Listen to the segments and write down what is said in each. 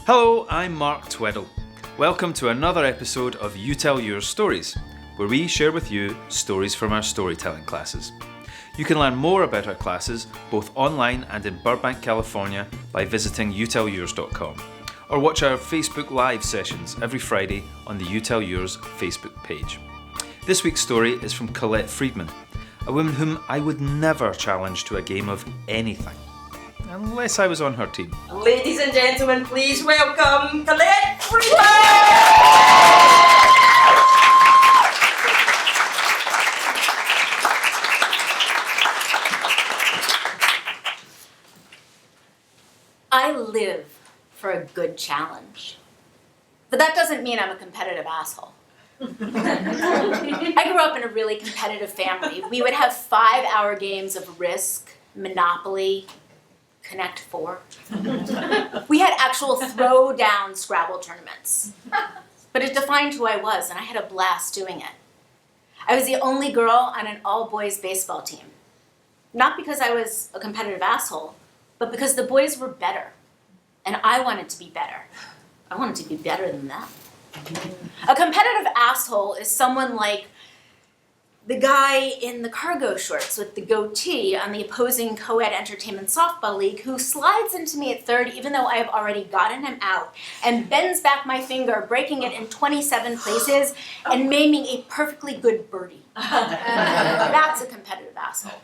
Hello, I'm Mark Tweddle. Welcome to another episode of You Tell Your Stories, where we share with you stories from our storytelling classes. You can learn more about our classes both online and in Burbank, California by visiting youtellyours.com, or watch our Facebook Live sessions every Friday on the You Tell Yours Facebook page. This week's story is from Colette Freedman, a woman whom I would never challenge to a game of anything, unless I was on her team. Ladies and gentlemen, please welcome Colette Freedman! I live for a good challenge, but that doesn't mean I'm a competitive asshole. I grew up in a really competitive family. We would have 5-hour games of Risk, Monopoly, Connect 4. We had actual throw-down Scrabble tournaments. But it defined who I was, and I had a blast doing it. I was the only girl on an all-boys baseball team. Not because I was a competitive asshole, but because the boys were better. And I wanted to be better. I wanted to be better than them. A competitive asshole is someone like the guy in the cargo shorts with the goatee on the opposing co-ed entertainment softball league who slides into me at third even though I have already gotten him out and bends back my finger, breaking it in 27 places and maiming a perfectly good birdie. That's a competitive asshole.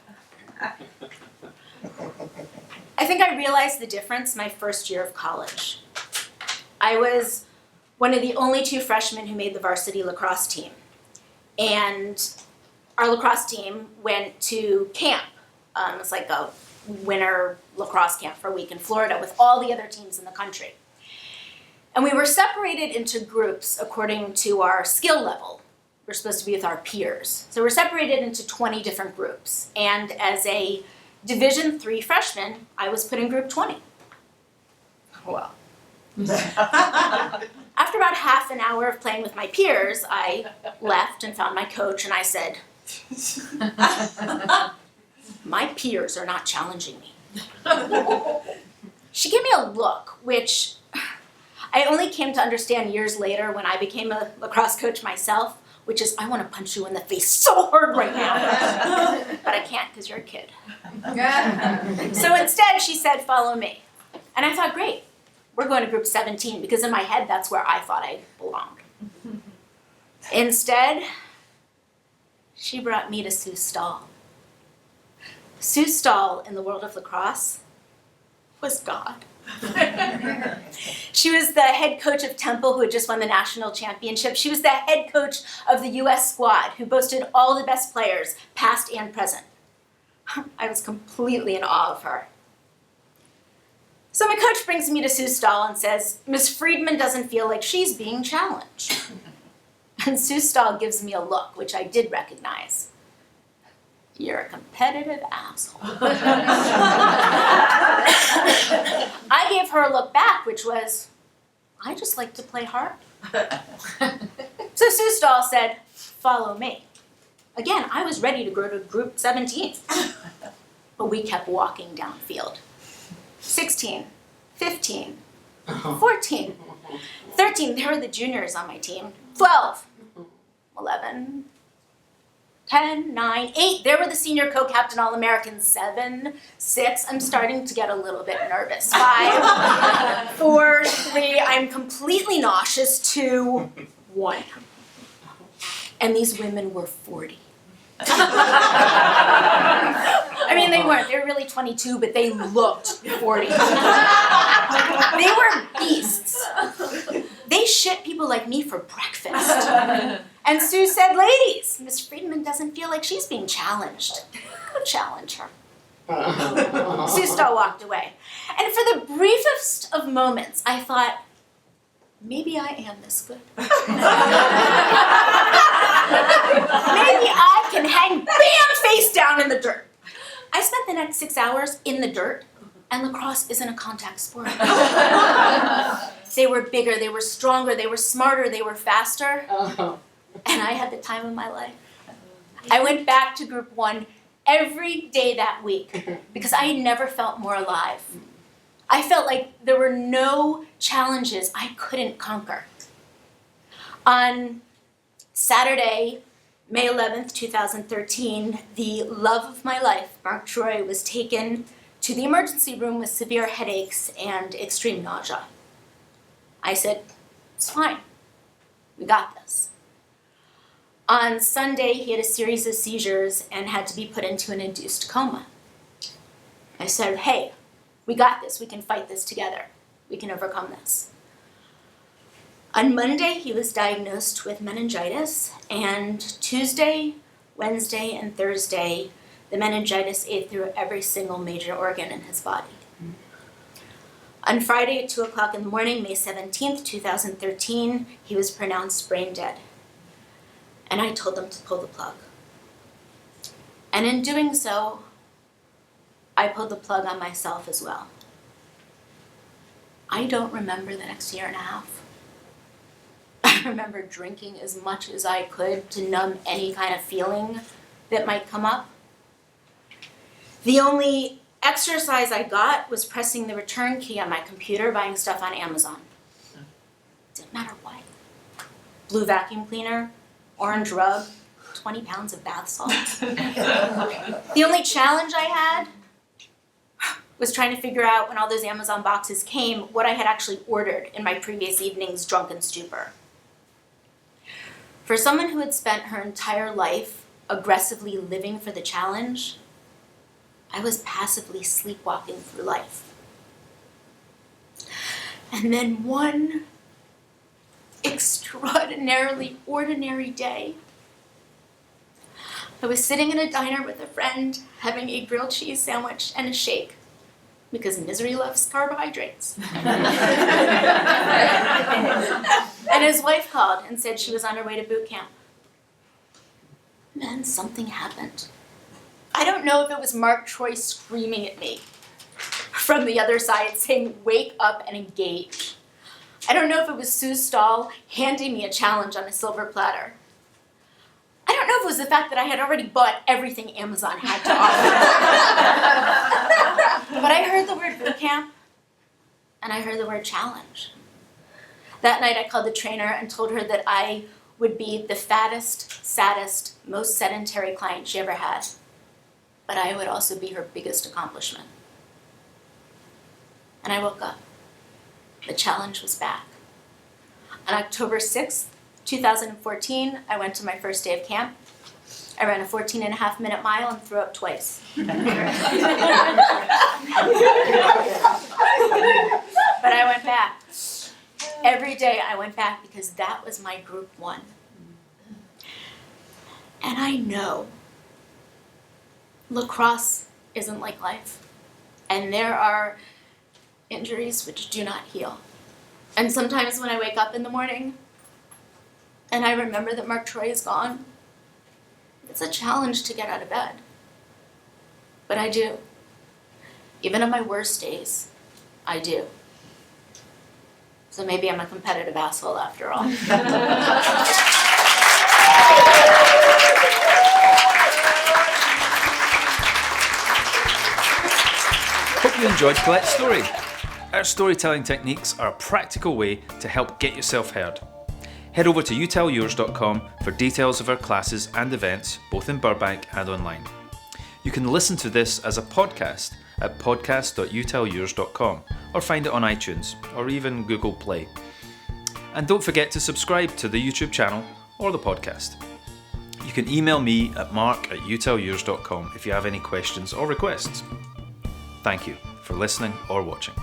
I think I realized the difference my first year of college. I was one of the only 2 freshmen who made the varsity lacrosse team. And our lacrosse team went to camp. It's like a winter lacrosse camp for a week in Florida with all the other teams in the country. And we were separated into groups according to our skill level. We're supposed to be with our peers. So we're separated into 20 different groups. And as a Division III freshman, I was put in group 20. Well. After about half an hour of playing with my peers, I left and found my coach and I said, my peers are not challenging me. She gave me a look, which I only came to understand years later when I became a lacrosse coach myself, which is I want to punch you in the face so hard right now. But I can't because you're a kid. So instead she said, follow me. And I thought, great. We're going to group 17 because in my head, that's where I thought I belonged. Instead, she brought me to Sue Stahl. Sue Stahl in the world of lacrosse was God. She was the head coach of Temple who had just won the national championship. She was the head coach of the US squad who boasted all the best players, past and present. I was completely in awe of her. So my coach brings me to Sue Stahl and says, Miss Freedman doesn't feel like she's being challenged. And Sue Stahl gives me a look, which I did recognize. You're a competitive asshole. I gave her a look back, which was, I just like to play hard. So Sue Stahl said, follow me. Again, I was ready to go to group 17. But we kept walking downfield. 16, 15, 14, 13, there were the juniors on my team, 12, 11, 10, 9, 8, there were the senior co-captain All-Americans, 7, 6, I'm starting to get a little bit nervous, 5, 4, 3, I'm completely nauseous, 2, 1. And these women were 40. I mean, they weren't. They were really 22, but they looked 40. They were beasts. They shit people like me for breakfast. And Sue said, ladies, Miss Freedman doesn't feel like she's being challenged. Go challenge her. Sue Stahl walked away. And for the briefest of moments, I thought, maybe I am this good. Maybe I can hang bam face down in the dirt. I spent the next 6 hours in the dirt, and lacrosse isn't a contact sport. They were bigger, they were stronger, they were smarter, they were faster, and I had the time of my life. I went back to group 1 every day that week because I had never felt more alive. I felt like there were no challenges I couldn't conquer. On Saturday, May 11th, 2013, the love of my life, Mark Troy, was taken to the emergency room with severe headaches and extreme nausea. I said, "It's fine. We got this." On Sunday, he had a series of seizures and had to be put into an induced coma. I said, "Hey, we got this. We can fight this together. We can overcome this." On Monday, he was diagnosed with meningitis, and Tuesday, Wednesday, and Thursday, the meningitis ate through every single major organ in his body. On Friday at 2 o'clock in the morning, May 17th, 2013, he was pronounced brain dead. And I told them to pull the plug. And in doing so, I pulled the plug on myself as well. I don't remember the next year and a half. I remember drinking as much as I could to numb any kind of feeling that might come up. The only exercise I got was pressing the return key on my computer, buying stuff on Amazon. Didn't matter what. Blue vacuum cleaner, orange rug, 20 pounds of bath salts. The only challenge I had was trying to figure out, when all those Amazon boxes came, what I had actually ordered in my previous evening's drunken stupor. For someone who had spent her entire life aggressively living for the challenge, I was passively sleepwalking through life. And then one extraordinarily ordinary day, I was sitting in a diner with a friend having a grilled cheese sandwich and a shake, because misery loves carbohydrates. And his wife called and said she was on her way to boot camp. And then something happened. I don't know if it was Mark Troy screaming at me from the other side saying, "Wake up and engage." I don't know if it was Sue Stahl handing me a challenge on a silver platter. I don't know if it was the fact that I had already bought everything Amazon had to offer. But I heard the word boot camp, and I heard the word challenge. That night I called the trainer and told her that I would be the fattest, saddest, most sedentary client she ever had. But I would also be her biggest accomplishment. And I woke up. The challenge was back. On October 6th, 2014, I went to my first day of camp. I ran a 14.5-minute mile and threw up twice. But I went back. Every day I went back because that was my group one. And I know lacrosse isn't like life. And there are injuries which do not heal. And sometimes when I wake up in the morning and I remember that Mark Troy is gone, it's a challenge to get out of bed. But I do. Even on my worst days, I do. So maybe I'm a competitive asshole after all. Hope you enjoyed Colette's story. Our storytelling techniques are a practical way to help get yourself heard. Head over to youtellyours.com for details of our classes and events, both in Burbank and online. You can listen to this as a podcast at podcast.youtellyours.com or find it on iTunes or even Google Play. And don't forget to subscribe to the YouTube channel or the podcast. You can email me at mark@youtellyours.com if you have any questions or requests. Thank you for listening or watching.